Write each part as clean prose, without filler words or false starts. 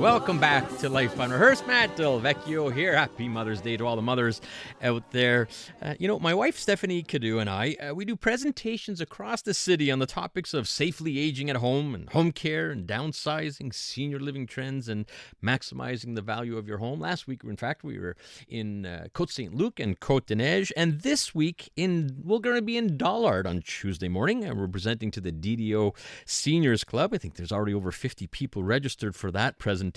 Welcome back to Life Unrehearsed. Matt Del Vecchio here. Happy Mother's Day to all the mothers out there. My wife Stephanie Cadu and I, we do presentations across the city on the topics of safely aging at home and home care and downsizing, senior living trends, and maximizing the value of your home. Last week, in fact, we were in Côte Saint-Luc and Côte des Neiges, and this week we're going to be in Dollard on Tuesday morning, and we're presenting to the DDO Seniors Club. I think there's already over 50 people registered for that presentation.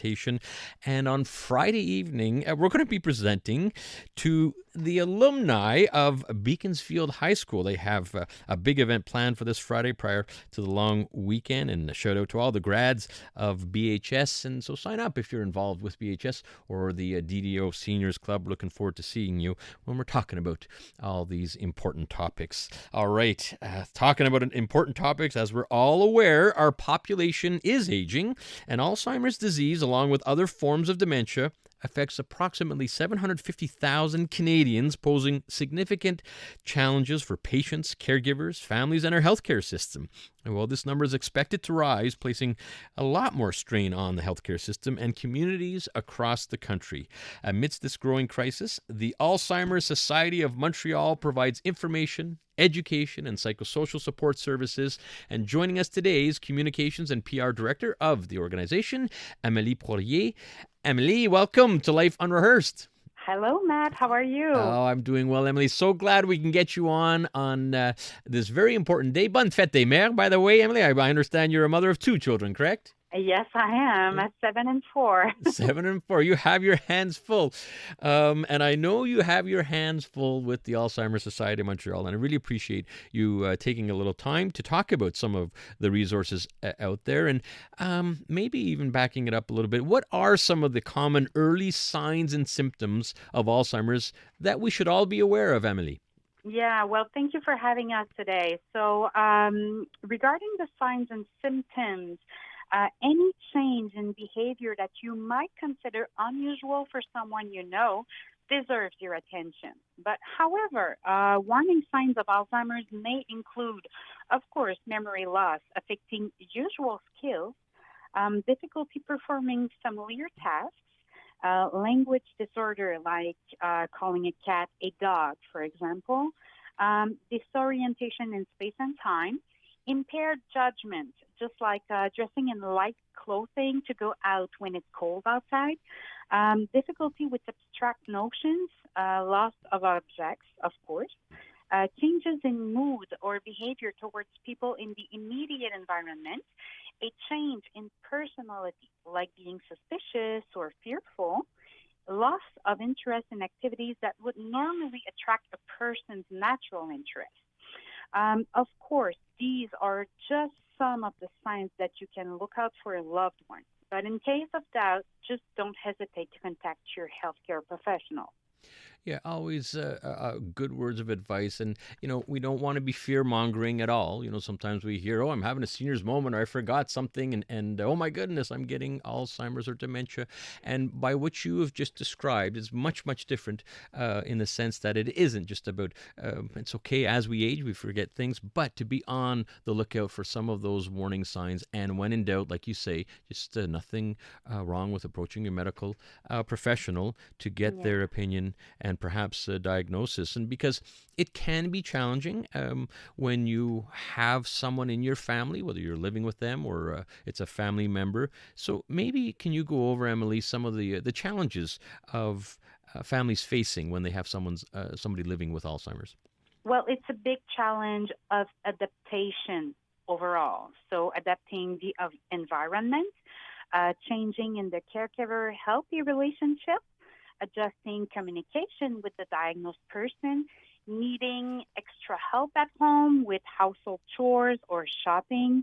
And on Friday evening, we're going to be presenting to the alumni of Beaconsfield High School. They have a big event planned for this Friday prior to the long weekend. And a shout out to all the grads of BHS. And so sign up if you're involved with BHS or the DDO Seniors Club. Looking forward to seeing you when we're talking about all these important topics. All right, talking about important topics, as we're all aware, our population is aging, and Alzheimer's disease, along with other forms of dementia, affects approximately 750,000 Canadians, posing significant challenges for patients, caregivers, families, and our healthcare system. And while this number is expected to rise, placing a lot more strain on the healthcare system and communities across the country. Amidst this growing crisis, the Alzheimer's Society of Montreal provides information, education, and psychosocial support services. And joining us today is Communications and PR Director of the organization, Amélie Poirier. Amélie, welcome to Life Unrehearsed. Hello, Matt. How are you? Oh, I'm doing well, Emily. So glad we can get you on this very important day. Bonne fête des mères, by the way, Emily. I understand you're a mother of 2 children, correct? Yes, I am. 7 and 4. 7 and 4. You have your hands full. And I know you have your hands full with the Alzheimer's Society of Montreal. And I really appreciate you taking a little time to talk about some of the resources out there. And maybe even backing it up a little bit. What are some of the common early signs and symptoms of Alzheimer's that we should all be aware of, Emily? Yeah, well, thank you for having us today. So regarding the signs and symptoms, any change in behavior that you might consider unusual for someone you know deserves your attention. But however, warning signs of Alzheimer's may include, of course, memory loss affecting usual skills, difficulty performing familiar tasks, language disorder like calling a cat a dog, for example, disorientation in space and time, impaired judgment, just like dressing in light clothing to go out when it's cold outside, difficulty with abstract notions, loss of objects, of course, changes in mood or behavior towards people in the immediate environment, a change in personality, like being suspicious or fearful, loss of interest in activities that would normally attract a person's natural interest. Of course, these are just some of the signs that you can look out for a loved one. But in case of doubt, just don't hesitate to contact your healthcare professional. Yeah, always good words of advice. And, we don't want to be fear-mongering at all. Sometimes we hear, I'm having a senior's moment, or I forgot something, and oh my goodness, I'm getting Alzheimer's or dementia. And by what you have just described, is much, much different in the sense that it isn't just about, it's okay as we age, we forget things, but to be on the lookout for some of those warning signs. And when in doubt, like you say, just nothing wrong with approaching your medical professional to get their opinion and perhaps a diagnosis. And because it can be challenging when you have someone in your family, whether you're living with them or it's a family member. So maybe can you go over, Emily, some of the challenges of families facing when they have somebody living with Alzheimer's? Well, it's a big challenge of adaptation overall. So adapting the environment, changing in the caregiver-healthy relationship, adjusting communication with the diagnosed person, needing extra help at home with household chores or shopping,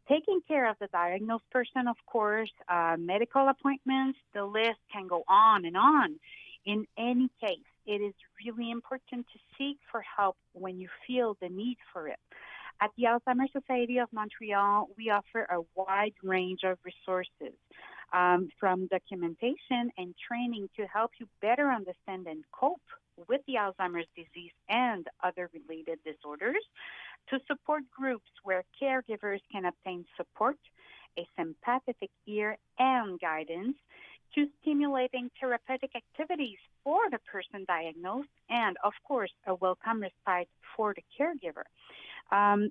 taking care of the diagnosed person, of course, medical appointments. The list can go on and on. In any case, it is really important to seek for help when you feel the need for it. At the Alzheimer's Society of Montreal, we offer a wide range of resources, from documentation and training to help you better understand and cope with the Alzheimer's disease and other related disorders, to support groups where caregivers can obtain support a sympathetic ear and guidance, to stimulating therapeutic activities for the person diagnosed, and of course, a welcome respite for the caregiver.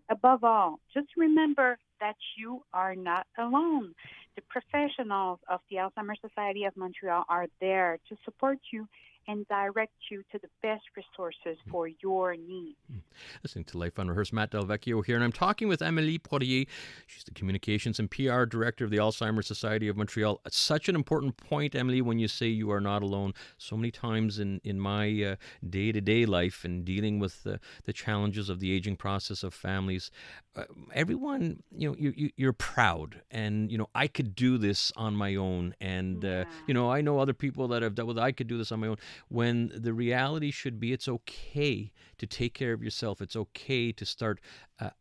Above all, just remember that you are not alone. The professionals of the Alzheimer Society of Montreal are there to support you and direct you to the best resources for your needs. Listening to Life Unrehearsed, Matt Delvecchio here, and I'm talking with Amélie Poirier. She's the Communications and PR Director of the Alzheimer Society of Montreal. Such an important point, Amélie, when you say you are not alone. So many times in my day-to-day life and dealing with the challenges of the aging process of families, everyone, you're proud, and I could do this on my own, and I know other people that have dealt with it. I could do this on my own. When the reality should be, it's okay to take care of yourself. It's okay to start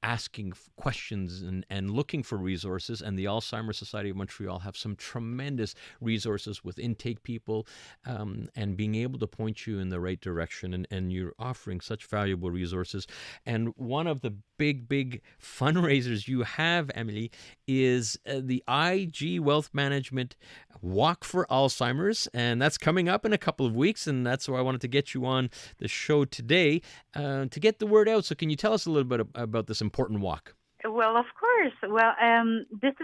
asking questions and looking for resources. And the Alzheimer's Society of Montreal have some tremendous resources with intake people and being able to point you in the right direction. And you're offering such valuable resources. And one of the big fundraisers you have, Amélie, is the IG Wealth Management Walk for Alzheimer's. And that's coming up in a couple of weeks. And that's why I wanted to get you on the show today to get the word out. So can you tell us a little bit about this important walk? Well, of course. Well, this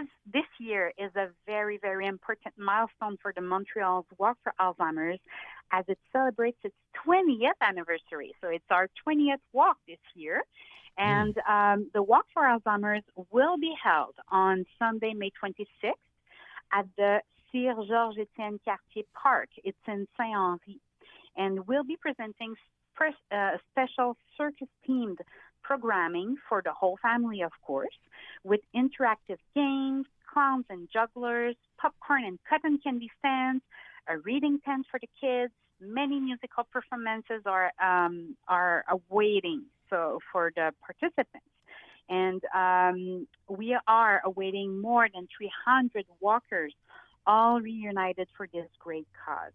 year is a very, very important milestone for the Montreal's Walk for Alzheimer's, as it celebrates its 20th anniversary. So it's our 20th walk this year. And the Walk for Alzheimer's will be held on Sunday, May 26th at the Sir Georges-Étienne Cartier Park. It's in Saint-Henri. And we'll be presenting special circus-themed programming for the whole family, of course, with interactive games, clowns and jugglers, popcorn and cotton candy stands, a reading tent for the kids. Many musical performances are awaiting for the participants. And we are awaiting more than 300 walkers, all reunited for this great cause.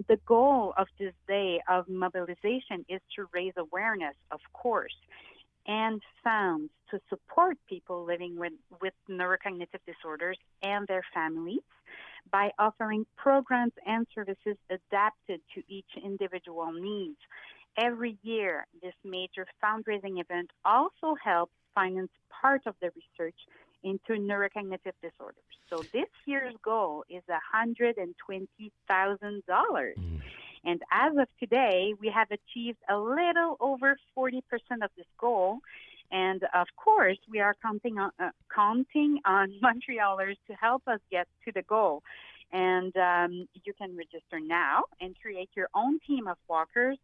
The goal of this day of mobilization is to raise awareness, of course, and funds to support people living with neurocognitive disorders and their families by offering programs and services adapted to each individual needs. Every year, this major fundraising event also helps finance part of the research into neurocognitive disorders. So this year's goal is $120,000. And as of today, we have achieved a little over 40% of this goal. And of course, we are counting on Montrealers to help us get to the goal. And you can register now and create your own team of walkers,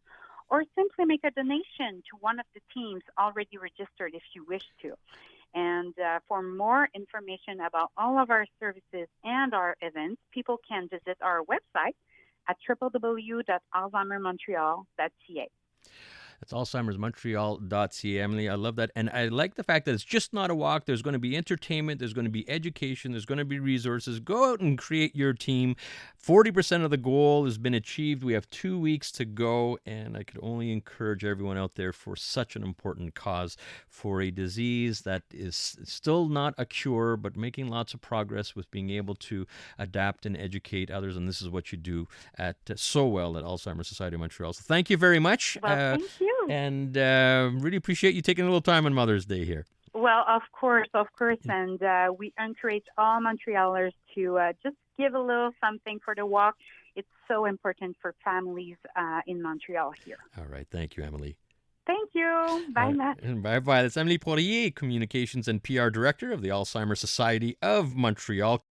or simply make a donation to one of the teams already registered if you wish to. And for more information about all of our services and our events, people can visit our website at www.alzheimermontreal.ca. That's alzheimersmontreal.ca, Amélie. I love that. And I like the fact that it's just not a walk. There's going to be entertainment. There's going to be education. There's going to be resources. Go out and create your team. 40% of the goal has been achieved. We have 2 weeks to go. And I could only encourage everyone out there for such an important cause for a disease that is still not a cure, but making lots of progress with being able to adapt and educate others. And this is what you do so well at Alzheimer's Society of Montreal. So thank you very much. Well, thank you. And really appreciate you taking a little time on Mother's Day here. Well, of course. And we encourage all Montrealers to just give a little something for the walk. It's so important for families in Montreal here. All right. Thank you, Amélie. Thank you. Bye, Matt. Bye-bye. That's Amélie Poirier, Communications and PR Director of the Alzheimer's Society of Montreal.